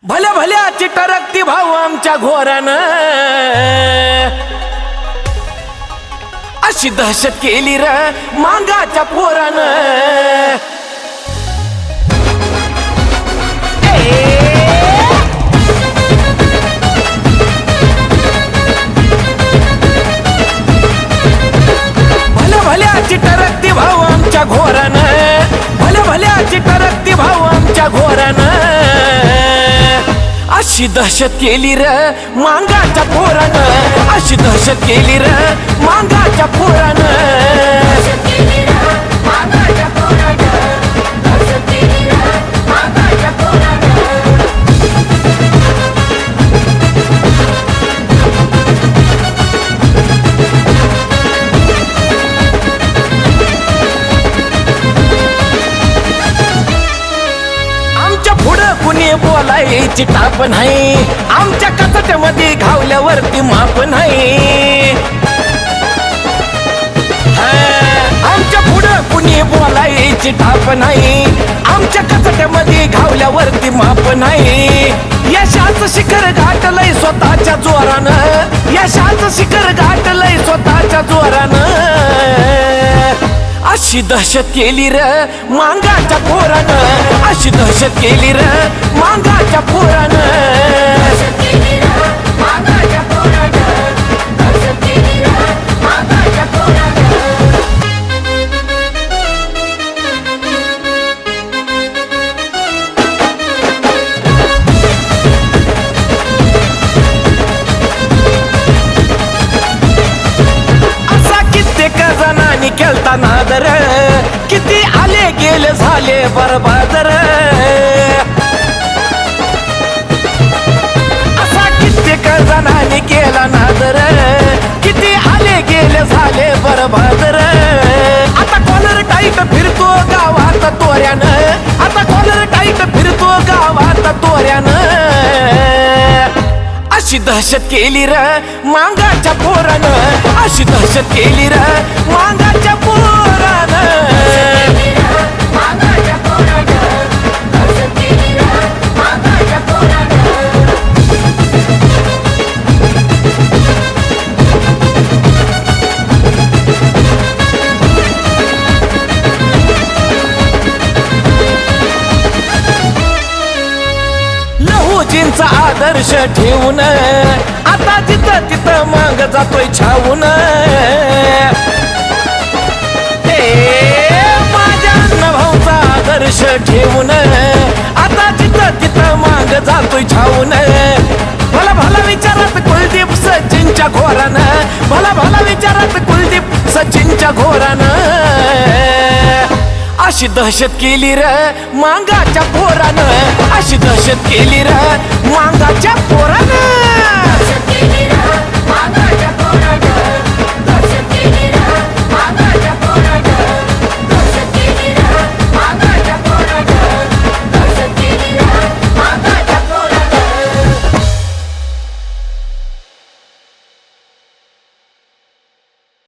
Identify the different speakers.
Speaker 1: भल्या भल्याची टरकती भाऊ आमच्या घोरानं, अशी दहशत केली र मांगाच्या पोरानं। भल्या भल्याची टरकती भाऊ आमच्या घोरानं, भल्या भल्याची टरकती भाऊ आमच्या घोरानं, अशी दहशत केली र मांगाच्या पोरानं, अशी दहशत केली र मांगाच्या पोरानं। कुणी बोलायची टाप नाही, आमच्या कचट्यामध्ये घावल्यावरती माप नाही। आमच्या पुढं कुणी बोलायची टाप नाही, आमच्या कचट्यामध्ये घावल्यावरती माप नाही। यशाचं शिखर गाठलंय स्वतःच्या जोरानं, यशाचं शिखर गाठलंय स्वतःच्या जोरानं। अशी दहशत केली र मांगाच्या पोरानं, अशी दहशत केली र मांगाच्या पोरानं। केलता नादर, किती आले गेले झाले बरबाद र। असा कित्येक जणांनी केला नादर, किती आले गेले झाले बरबाद र। आता कॉलर टाईट फिरतो गावात तोऱ्यानं, आता कॉलर टाईट फिरतो गावात तोऱ्यानं। अशी दहशत केली र मांगाच्या पोरानं, अशी दहशत केली र मांगाच्या पोरानं। लहूजींचा आदर्श ठेवून आता जिथं तिथं मांग जातोय छावून। माझ्या अण्णाभाऊचा आदर्श ठेवून आता जिथं तिथं मांग जातोय छावून। भला भला विचारात कुलदीप सचिनच्या घोरानं, भला भला विचारात कुलदीप सचिनच्या घोरानं। अशी दहशत केली र मांगाच्या पोरानं, अशी दहशत केली र मांगाच्या पोरानं।